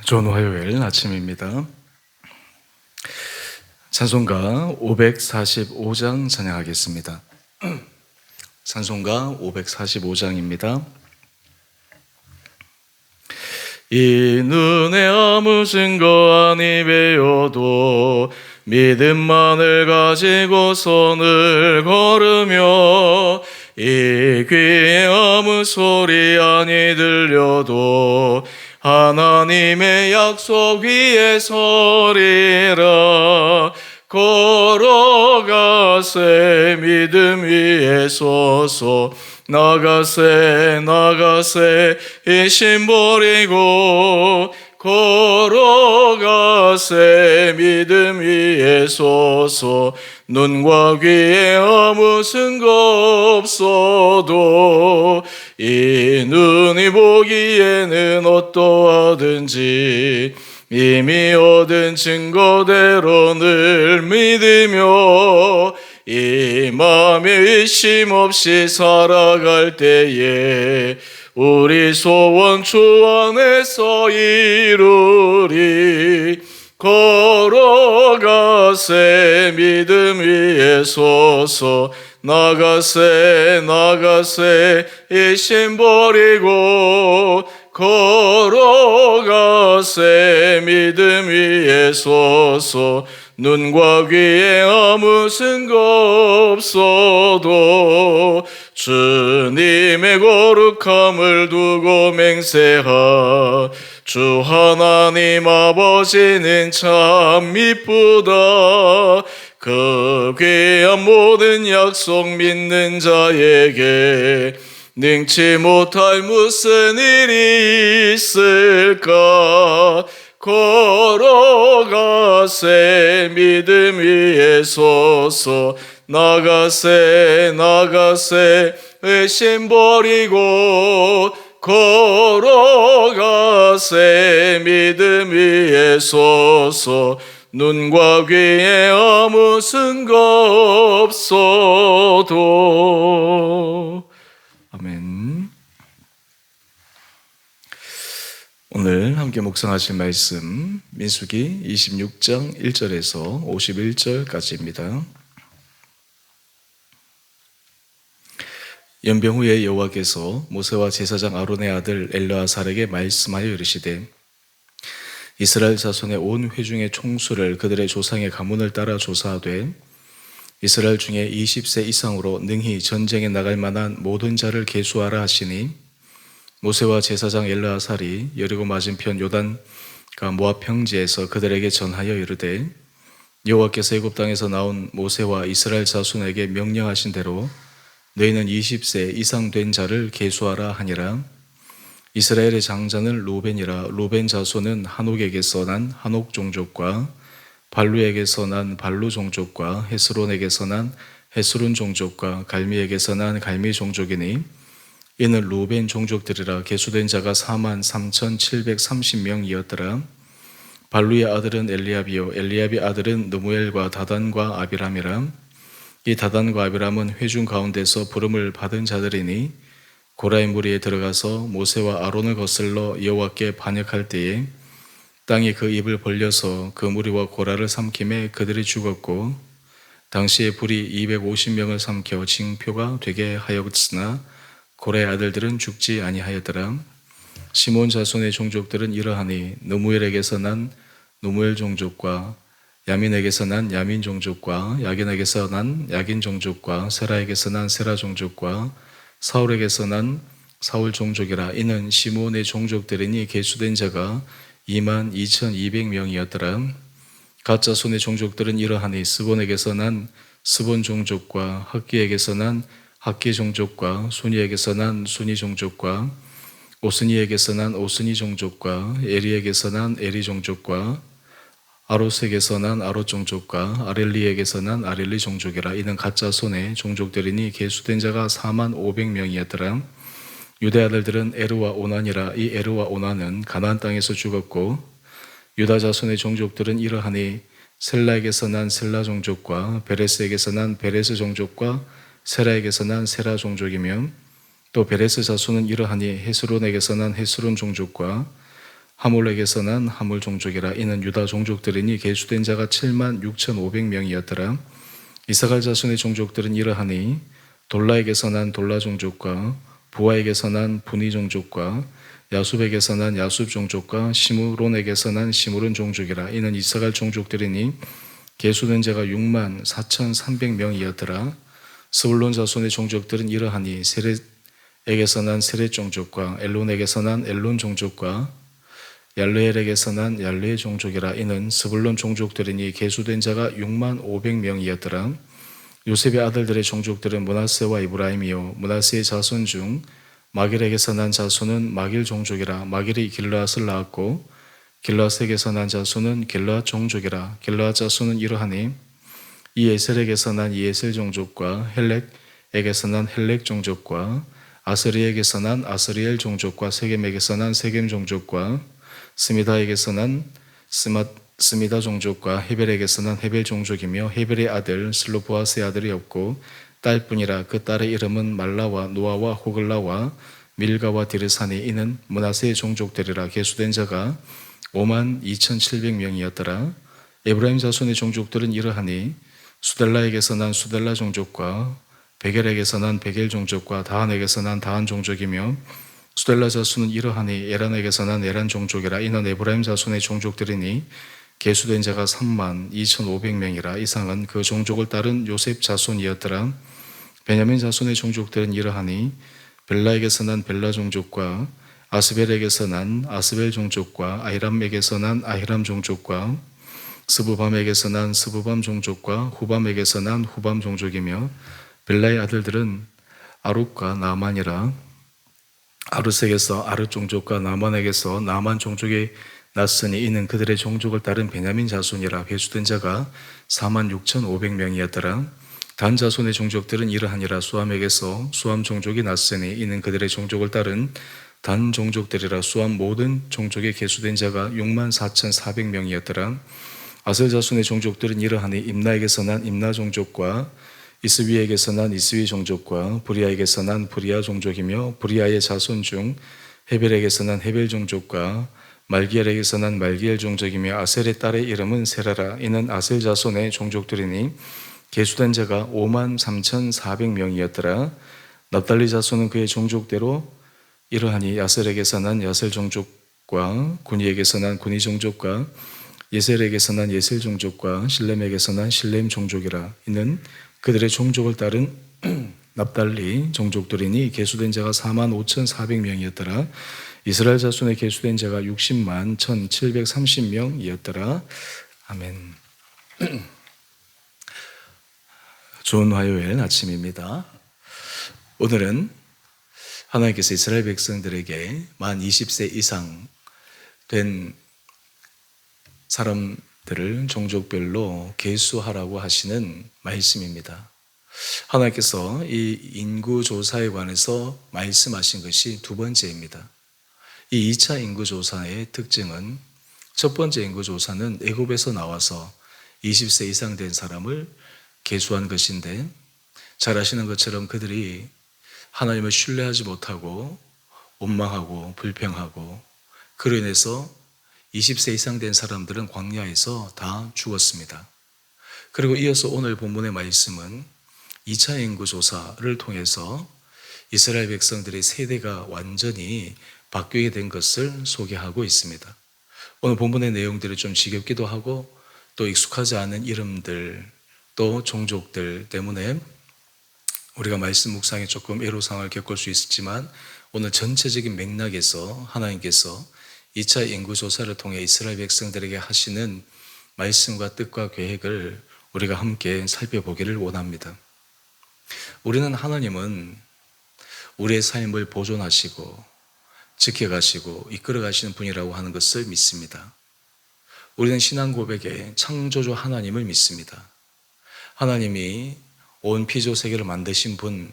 좋은 화요일 아침입니다. 찬송가 545장 찬양하겠습니다. 찬송가 545장입니다. 이 눈에 아무 증거 아니 배워도 믿음만을 가지고 손을 걸으며 이 귀에 아무 소리 아니 들려도 하나님의 약속 위에 서리라. 걸어가세 믿음 위에 서서 나가세 이 심 버리고 걸어가세 믿음 위에 서서 눈과 귀에 아무 증거 없어도 이 눈이 보기에는 어떠하든지 이미 얻은 증거대로 늘 믿으며 이 맘에 의심 없이 살아갈 때에 우리 소원 주 안에서 이루리. 걸어가세 믿음 위에 서서 나가세 이심 버리고 걸어가세 믿음 위에 서서 눈과 귀에 아무 증거 없어도 주님의 거룩함을 두고 맹세하. 주 하나님 아버지는 참 이쁘다. 그 귀한 모든 약속 믿는 자에게 능치 못할 무슨 일이 있을까. 걸어가세 믿음 위에 서서 나가세 의심 버리고 걸어가세 믿음 위에 서서 눈과 귀에 아무 증거 없어도. 아멘. 오늘 함께 묵상하실 말씀 민수기 26장 1절에서 51절까지입니다. 연병 후에 여호와께서 모세와 제사장 아론의 아들 엘르아살에게 말씀하여 이르시되 이스라엘 자손의 온 회중의 총수를 그들의 조상의 가문을 따라 조사하되 이스라엘 중에 20세 이상으로 능히 전쟁에 나갈 만한 모든 자를 계수하라 하시니 모세와 제사장 엘르아살이 여리고 맞은편 요단과 모압 평지에서 그들에게 전하여 이르되 여호와께서 애굽 땅에서 나온 모세와 이스라엘 자손에게 명령하신 대로 너희는 20세 이상 된 자를 계수하라 하니라. 이스라엘의 장자는 루벤이라. 루벤 자손은 한옥에게서 난 한옥 종족과 발루에게서 난 발루 종족과 헤스론에게서 난 헤스론 종족과 갈미에게서 난 갈미 종족이니 이는 루벤 종족들이라. 계수된 자가 43,730명이었더라. 발루의 아들은 엘리압이요 엘리압의 아들은 느무엘과 다단과 아비람이라. 이 다단과 아비람은 회중 가운데서 부름을 받은 자들이니 고라의 무리에 들어가서 모세와 아론을 거슬러 여호와께 반역할 때에 땅이 그 입을 벌려서 그 무리와 고라를 삼킴에 그들이 죽었고 당시에 불이 250명을 삼켜 징표가 되게 하였으나 고라의 아들들은 죽지 아니하였더라. 시몬 자손의 종족들은 이러하니 느무엘에게서 난 느무엘 종족과 야민에게서 난 야민 종족과 야긴에게서 난 야긴 종족과 세라에게서 난 세라 종족과 사울에게서 난 사울 종족이라. 이는 시몬의 종족들이니 계수된 자가 22,200명이었더라. 갓 자손의 종족들은 이러하니 스본에게서 난 스본 종족과 학기에게서 난 학기 종족과 순이에게서 난 순이 종족과 오스니에게서 난 오스니 종족과 에리에게서 난 에리 종족과 아롯에게서 난 아롯 종족과 아렐리에게서 난 아렐리 종족이라. 이는 가짜 손의 종족들이니 계수된 자가 45,000명이었더라. 유대 아들들은 에르와 오난이라. 이 에르와 오난은 가나안 땅에서 죽었고 유다 자손의 종족들은 이러하니 셀라에게서 난 셀라 종족과 베레스에게서 난 베레스 종족과 세라에게서 난 세라 종족이며 또 베레스 자손은 이러하니 헤스론에게서 난 헤스론 종족과 하몰에게서 난 하몰 종족이라. 이는 유다 종족들이니 계수된 자가 7만 6,500명이었더라. 이사갈 자손의 종족들은 이러하니 돌라에게서 난 돌라 종족과 부하에게서 난 부니 종족과 야숲에게서 난 야숲 종족과 시므론에게서 난 시므론 종족이라. 이는 이사갈 종족들이니 계수된 자가 6만 4,300명이었더라. 스불론 자손의 종족들은 이러하니 세렛에게서 난 세렛 종족과 엘론에게서 난 엘론 종족과 얄레엘에게서 난 얄레엘 종족이라. 이는 스불론 종족들이니 계수된 자가 6만 500명이었더라. 요셉의 아들들의 종족들은 므낫세와 이브라임이요 므낫세의 자손 중 마길에게서 난 자손은 마길 종족이라. 마길이 길르앗을 낳았고 길르앗에게서 난 자손은 길르앗 종족이라. 길르앗 자손은 이러하니 이에셀에게서 난 이에셀 종족과 헬렉에게서 난 헬렉 종족과 아스리에게서 난 아스리엘 종족과 세겜에게서 난 세겜 종족과 스미다에게서 난 스미다 종족과 헤벨에게서 난 헤벨 종족이며 헤벨의 아들 슬로보아스의 아들이 없고 딸뿐이라. 그 딸의 이름은 말라와 노아와 호글라와 밀가와 디르사니. 이는 므낫세의 종족들이라. 계수된 자가 5만 2,700명이었더라. 에브라임 자손의 종족들은 이러하니 수델라에게서 난 수델라 종족과 베겔에게서 난 베겔 종족과 다한에게서 난 다한 종족이며 수델라 자손은 이러하니 에란에게서 난 에란 종족이라. 이는 에브라임 자손의 종족들이니 계수된 자가 3만 2,500명이라. 이상은 그 종족을 따른 요셉 자손이었더라. 베냐민 자손의 종족들은 이러하니 벨라에게서 난 벨라 종족과 아스벨에게서 난 아스벨 종족과 아히람에게서 난 아히람 종족과 스부밤에게서 난 스부밤 종족과 후밤에게서 난 후밤 종족이며 벨라의 아들들은 아룹과 나만이라. 아룻에게서 아룻 종족과 나만에게서 나만 종족이 났으니 이는 그들의 종족을 따른 베냐민 자손이라. 계수된 자가 4만 6,500명이었더라. 단 자손의 종족들은 이러하니라. 수함에게서 수함 종족이 났으니 이는 그들의 종족을 따른 단 종족들이라. 수함 모든 종족에 계수된 자가 6만 4,400명이었더라. 아셀 자손의 종족들은 이러하니 임나에게서 난 임나 종족과 이스위에게서 난 이스위 종족과 브리아에게서 난 브리아 종족이며 브리아의 자손 중 헤벨에게서 난 헤벨 종족과 말기엘에게서 난 말기엘 종족이며 아셀의 딸의 이름은 세라라. 이는 아셀 자손의 종족들이니 계수된 자가 5만 3,400명이었더라. 납달리 자손은 그의 종족대로 이러하니 야셀에게서 난 야셀 종족과 구니에게서 난 구니 종족과 예셀에게서 난 예셀 종족과 실렘에게서 난 실렘 종족이라. 이는 그들의 종족을 따른 납달리 종족들이니 계수된 자가 4만 5,400명이었더라. 이스라엘 자손의 계수된 자가 60만 1,730명이었더라. 아멘. 좋은 화요일 아침입니다. 오늘은 하나님께서 이스라엘 백성들에게 만 20세 이상 된 사람들을 종족별로 계수하라고 하시는 말씀입니다. 하나님께서 이 인구조사에 관해서 말씀하신 것이 두 번째입니다. 이 2차 인구조사의 특징은 첫 번째 인구조사는 애굽에서 나와서 20세 이상 된 사람을 계수한 것인데 잘 아시는 것처럼 그들이 하나님을 신뢰하지 못하고 원망하고 불평하고 그로 인해서 20세 이상 된 사람들은 광야에서 다 죽었습니다. 그리고 이어서 오늘 본문의 말씀은 2차 인구조사를 통해서 이스라엘 백성들의 세대가 완전히 바뀌게 된 것을 소개하고 있습니다. 오늘 본문의 내용들이 좀 지겹기도 하고 또 익숙하지 않은 이름들 또 종족들 때문에 우리가 말씀 묵상에 조금 애로사항을 겪을 수 있지만 오늘 전체적인 맥락에서 하나님께서 2차 인구조사를 통해 이스라엘 백성들에게 하시는 말씀과 뜻과 계획을 우리가 함께 살펴보기를 원합니다. 우리는 하나님은 우리의 삶을 보존하시고 지켜가시고 이끌어가시는 분이라고 하는 것을 믿습니다. 우리는 신앙 고백에 창조주 하나님을 믿습니다. 하나님이 온 피조 세계를 만드신 분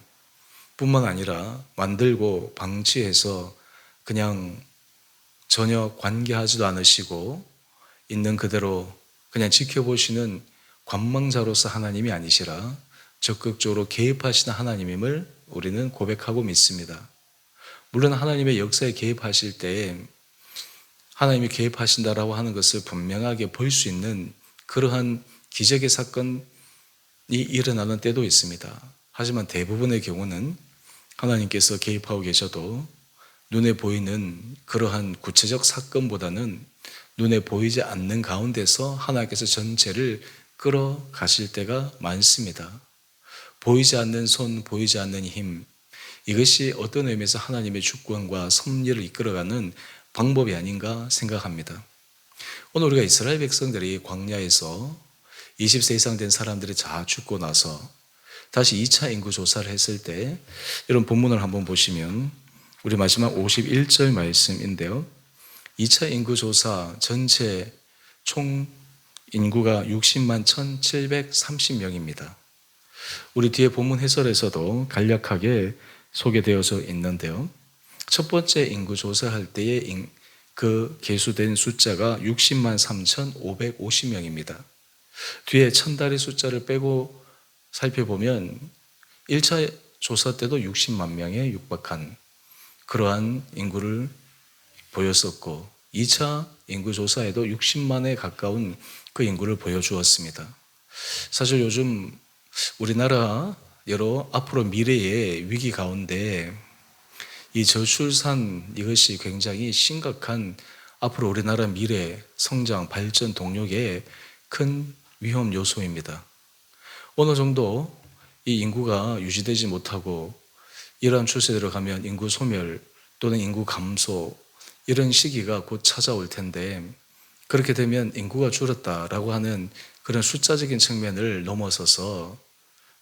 뿐만 아니라 만들고 방치해서 그냥 전혀 관계하지도 않으시고 있는 그대로 그냥 지켜보시는 관망자로서 하나님이 아니시라 적극적으로 개입하시는 하나님임을 우리는 고백하고 믿습니다. 물론 하나님의 역사에 개입하실 때에 하나님이 개입하신다라고 하는 것을 분명하게 볼 수 있는 그러한 기적의 사건이 일어나는 때도 있습니다. 하지만 대부분의 경우는 하나님께서 개입하고 계셔도 눈에 보이는 그러한 구체적 사건보다는 눈에 보이지 않는 가운데서 하나님께서 전체를 끌어가실 때가 많습니다. 보이지 않는 손, 보이지 않는 힘, 이것이 어떤 의미에서 하나님의 주권과 섭리를 이끌어가는 방법이 아닌가 생각합니다. 오늘 우리가 이스라엘 백성들이 광야에서 20세 이상 된 사람들이 다 죽고 나서 다시 2차 인구 조사를 했을 때 이런 본문을 한번 보시면 우리 마지막 51절 말씀인데요. 2차 인구 조사 전체 총 인구가 60만 1,730명입니다. 우리 뒤에 본문 해설에서도 간략하게 소개되어져 있는데요. 첫 번째 인구 조사할 때의 그 계수된 숫자가 60만 3,550명입니다. 뒤에 천다리 숫자를 빼고 살펴보면 1차 조사 때도 60만 명에 육박한 그러한 인구를 보였었고 2차 인구 조사에도 60만에 가까운 그 인구를 보여주었습니다. 사실 요즘 우리나라 여러 앞으로 미래의 위기 가운데 이 저출산 이것이 굉장히 심각한 앞으로 우리나라 미래 성장 발전 동력의 큰 위험 요소입니다. 어느 정도 이 인구가 유지되지 못하고 이러한 추세대로 가면 인구 소멸 또는 인구 감소 이런 시기가 곧 찾아올 텐데 그렇게 되면 인구가 줄었다라고 하는 그런 숫자적인 측면을 넘어서서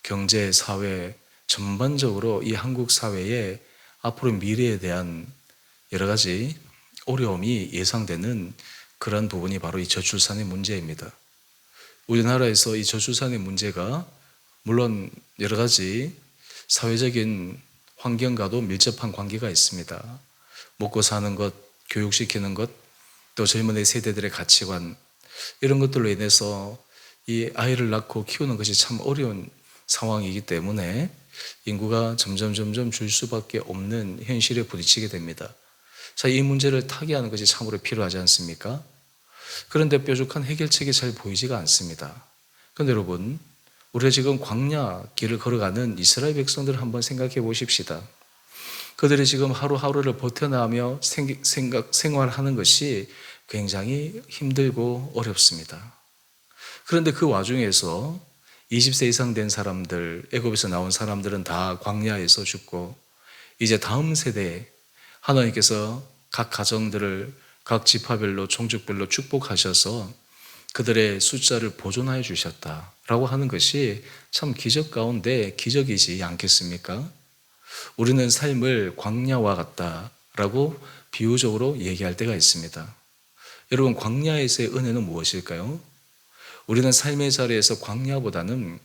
경제, 사회 전반적으로 이 한국 사회의 앞으로 미래에 대한 여러 가지 어려움이 예상되는 그런 부분이 바로 이 저출산의 문제입니다. 우리나라에서 이 저출산의 문제가 물론 여러 가지 사회적인 환경과도 밀접한 관계가 있습니다. 먹고 사는 것, 교육시키는 것, 또 젊은 세대들의 가치관 이런 것들로 인해서 이 아이를 낳고 키우는 것이 참 어려운 상황이기 때문에 인구가 점점 줄 수밖에 없는 현실에 부딪히게 됩니다. 자, 이 문제를 타개하는 것이 참으로 필요하지 않습니까? 그런데 뾰족한 해결책이 잘 보이지가 않습니다. 그런데 여러분, 우리가 지금 광야 길을 걸어가는 이스라엘 백성들을 한번 생각해 보십시다. 그들이 지금 하루하루를 버텨나가며 생활하는 것이 굉장히 힘들고 어렵습니다. 그런데 그 와중에서 20세 이상 된 사람들, 애굽에서 나온 사람들은 다 광야에서 죽고 이제 다음 세대에 하나님께서 각 가정들을 각 지파별로 종족별로 축복하셔서 그들의 숫자를 보존하여 주셨다라고 하는 것이 참 기적 가운데 기적이지 않겠습니까? 우리는 삶을 광야와 같다라고 비유적으로 얘기할 때가 있습니다. 여러분, 광야에서의 은혜는 무엇일까요? 우리는 삶의 자리에서 광야보다는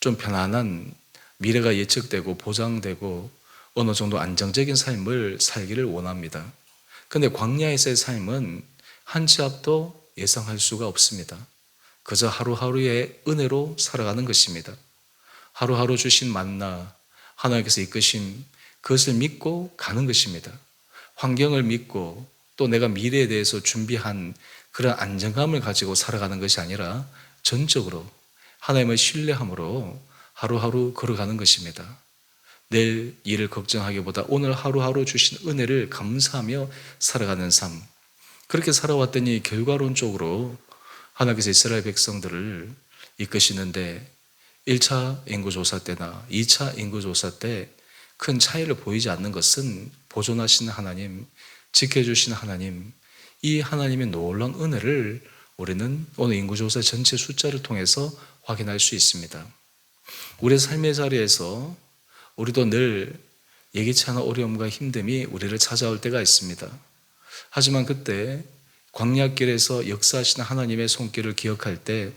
좀 편안한 미래가 예측되고 보장되고 어느 정도 안정적인 삶을 살기를 원합니다. 그런데 광야에서의 삶은 한 치 앞도 예상할 수가 없습니다. 그저 하루하루의 은혜로 살아가는 것입니다. 하루하루 주신 만나, 하나님께서 이끄심, 그것을 믿고 가는 것입니다. 환경을 믿고 또 내가 미래에 대해서 준비한 그런 안정감을 가지고 살아가는 것이 아니라 전적으로 하나님을 신뢰함으로 하루하루 걸어가는 것입니다. 내일 일을 걱정하기보다 오늘 하루하루 주신 은혜를 감사하며 살아가는 삶. 그렇게 살아왔더니 결과론적으로 하나님께서 이스라엘 백성들을 이끄시는데 1차 인구조사 때나 2차 인구조사 때 큰 차이를 보이지 않는 것은 보존하시는 하나님, 지켜주시는 하나님, 이 하나님의 놀라운 은혜를 우리는 오늘 인구조사 전체 숫자를 통해서 확인할 수 있습니다. 우리의 삶의 자리에서 우리도 늘 예기치 않은 어려움과 힘듦이 우리를 찾아올 때가 있습니다. 하지만 그때 광야길에서 역사하시는 하나님의 손길을 기억할 때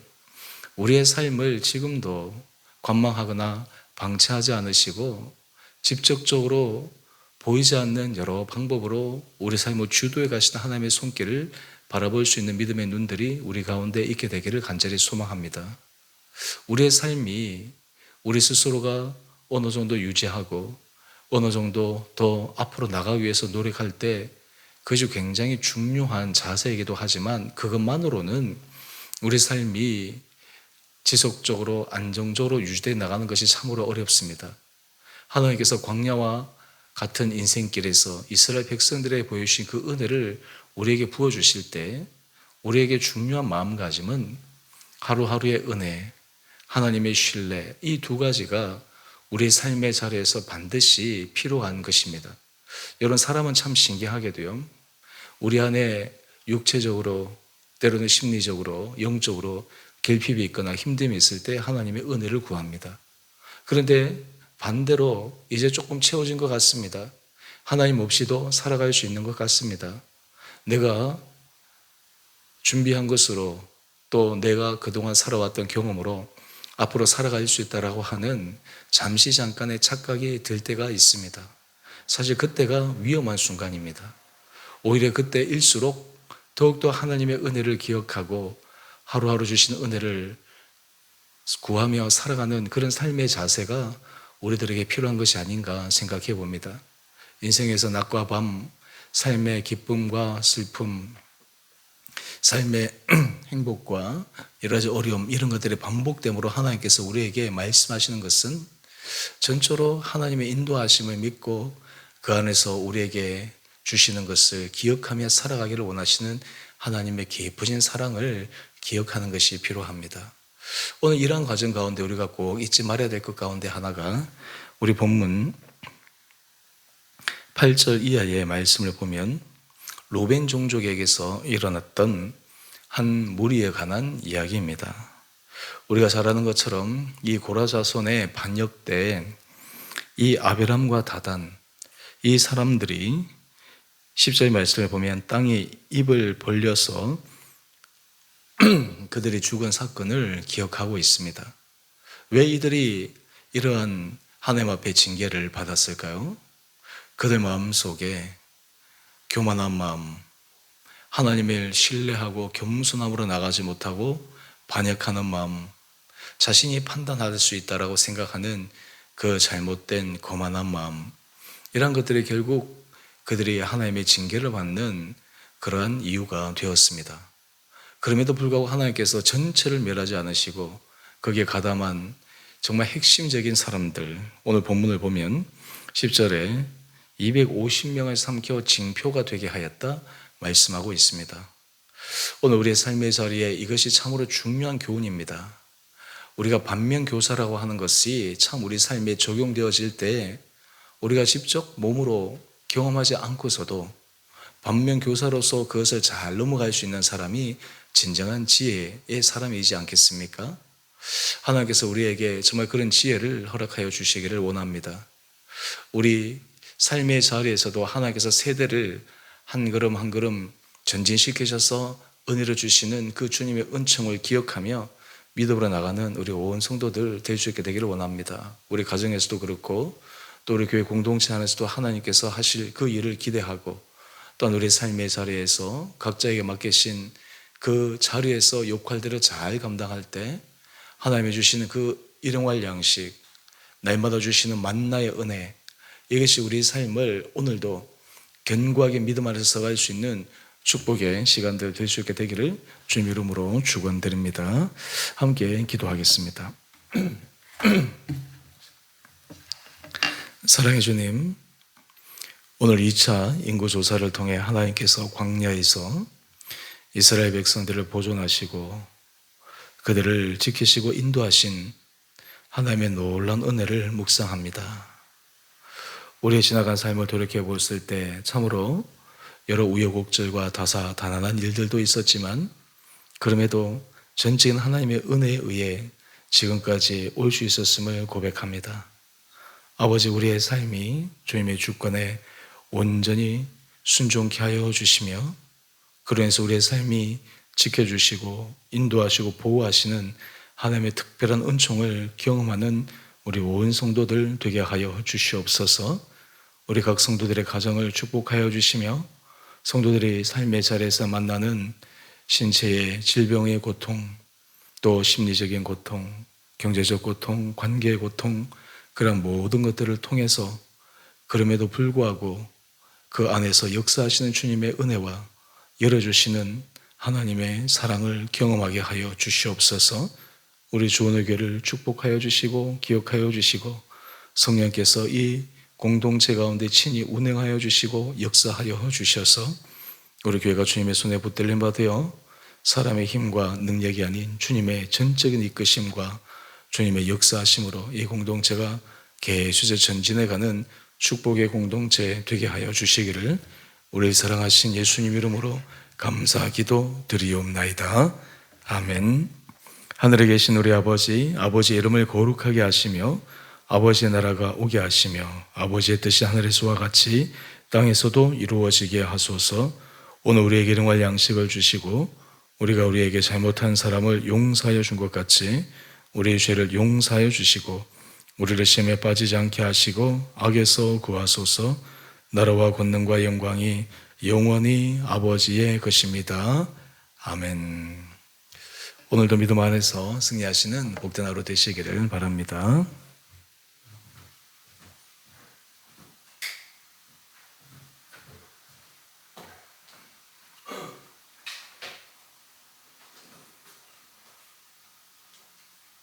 우리의 삶을 지금도 관망하거나 방치하지 않으시고 직접적으로 보이지 않는 여러 방법으로 우리 삶을 주도해 가시는 하나님의 손길을 바라볼 수 있는 믿음의 눈들이 우리 가운데 있게 되기를 간절히 소망합니다. 우리의 삶이 우리 스스로가 어느 정도 유지하고 어느 정도 더 앞으로 나가기 위해서 노력할 때 그것이 굉장히 중요한 자세이기도 하지만 그것만으로는 우리 삶이 지속적으로 안정적으로 유지되어 나가는 것이 참으로 어렵습니다. 하나님께서 광야와 같은 인생길에서 이스라엘 백성들에게 보여주신 그 은혜를 우리에게 부어주실 때 우리에게 중요한 마음가짐은 하루하루의 은혜, 하나님의 신뢰, 이 두 가지가 우리 삶의 자리에서 반드시 필요한 것입니다. 여러분, 사람은 참 신기하게도요, 우리 안에 육체적으로, 때로는 심리적으로, 영적으로 결핍이 있거나 힘듦이 있을 때 하나님의 은혜를 구합니다. 그런데 반대로 이제 조금 채워진 것 같습니다. 하나님 없이도 살아갈 수 있는 것 같습니다. 내가 준비한 것으로 또 내가 그동안 살아왔던 경험으로 앞으로 살아갈 수 있다라고 하는 잠시 잠깐의 착각이 들 때가 있습니다. 사실 그때가 위험한 순간입니다. 오히려 그때일수록 더욱더 하나님의 은혜를 기억하고 하루하루 주신 은혜를 구하며 살아가는 그런 삶의 자세가 우리들에게 필요한 것이 아닌가 생각해 봅니다. 인생에서 낮과 밤, 삶의 기쁨과 슬픔, 삶의 행복과 여러 가지 어려움, 이런 것들의 반복됨으로 하나님께서 우리에게 말씀하시는 것은 전적으로 하나님의 인도하심을 믿고 그 안에서 우리에게 주시는 것을 기억하며 살아가기를 원하시는 하나님의 깊으신 사랑을 기억하는 것이 필요합니다. 오늘 이러한 과정 가운데 우리가 꼭 잊지 말아야 될 것 가운데 하나가 우리 본문 8절 이하의 말씀을 보면 로벤 종족에게서 일어났던 한 무리에 관한 이야기입니다. 우리가 잘 아는 것처럼 이 고라 자손의 반역 때 이 아벨함과 다단, 이 사람들이 10절 말씀을 보면 땅이 입을 벌려서 그들이 죽은 사건을 기억하고 있습니다. 왜 이들이 이러한 하나님 앞에 징계를 받았을까요? 그들 마음속에 교만한 마음, 하나님을 신뢰하고 겸손함으로 나가지 못하고 반역하는 마음, 자신이 판단할 수 있다라고 생각하는 그 잘못된 거만한 마음, 이런 것들이 결국 그들이 하나님의 징계를 받는 그러한 이유가 되었습니다. 그럼에도 불구하고 하나님께서 전체를 멸하지 않으시고 거기에 가담한 정말 핵심적인 사람들, 오늘 본문을 보면 10절에 250명을 삼켜 징표가 되게 하였다 말씀하고 있습니다. 오늘 우리의 삶의 자리에 이것이 참으로 중요한 교훈입니다. 우리가 반면교사라고 하는 것이 참 우리 삶에 적용되어질 때 우리가 직접 몸으로 경험하지 않고서도 반면교사로서 그것을 잘 넘어갈 수 있는 사람이 진정한 지혜의 사람이지 않겠습니까? 하나님께서 우리에게 정말 그런 지혜를 허락하여 주시기를 원합니다. 우리 삶의 자리에서도 하나님께서 세대를 한 걸음 한 걸음 전진시키셔서 은혜를 주시는 그 주님의 은총을 기억하며 믿음으로 나가는 우리 온 성도들 될 수 있게 되기를 원합니다. 우리 가정에서도 그렇고 또 우리 교회 공동체 안에서도 하나님께서 하실 그 일을 기대하고 또한 우리 삶의 자리에서 각자에게 맡기신 그 자리에서 역할들을 잘 감당할 때 하나님이 주시는 그 일용할 양식, 날마다 주시는 만나의 은혜, 이것이 우리 삶을 오늘도 견고하게 믿음 안에서 서갈 수 있는 축복의 시간들 될 수 있게 되기를 주님 이름으로 축원드립니다. 함께 기도하겠습니다. 사랑해 주님, 오늘 2차 인구조사를 통해 하나님께서 광야에서 이스라엘 백성들을 보존하시고 그들을 지키시고 인도하신 하나님의 놀라운 은혜를 묵상합니다. 우리의 지나간 삶을 돌이켜 보았을 때 참으로 여러 우여곡절과 다사다난한 일들도 있었지만 그럼에도 전적인 하나님의 은혜에 의해 지금까지 올 수 있었음을 고백합니다. 아버지, 우리의 삶이 주님의 주권에 온전히 순종케 하여 주시며 그로 인해서 우리의 삶이 지켜주시고 인도하시고 보호하시는 하나님의 특별한 은총을 경험하는 우리 온 성도들 되게 하여 주시옵소서. 우리 각 성도들의 가정을 축복하여 주시며 성도들이 삶의 자리에서 만나는 신체의 질병의 고통, 또 심리적인 고통, 경제적 고통, 관계의 고통, 그런 모든 것들을 통해서 그럼에도 불구하고 그 안에서 역사하시는 주님의 은혜와 열어주시는 하나님의 사랑을 경험하게 하여 주시옵소서. 우리 주원의교회를 축복하여 주시고 기억하여 주시고 성령께서 이 공동체 가운데 친히 운행하여 주시고 역사하여 주셔서 우리 교회가 주님의 손에 붙들림 받으어 사람의 힘과 능력이 아닌 주님의 전적인 이끄심과 주님의 역사하심으로 이 공동체가 계속 전진해가는 축복의 공동체 되게 하여 주시기를 우리 사랑하신 예수님 이름으로 감사기도 드리옵나이다. 아멘. 하늘에 계신 우리 아버지의 이름을 거룩하게 하시며 아버지의 나라가 오게 하시며 아버지의 뜻이 하늘에서와 같이 땅에서도 이루어지게 하소서. 오늘 우리에게 일용할 양식을 주시고 우리가 우리에게 잘못한 사람을 용서하여 준 것 같이 우리의 죄를 용서하여 주시고 우리를 시험에 빠지지 않게 하시고 악에서 구하소서. 나라와 권능과 영광이 영원히 아버지의 것입니다. 아멘. 오늘도 믿음 안에서 승리하시는 복된 하루 되시기를 바랍니다.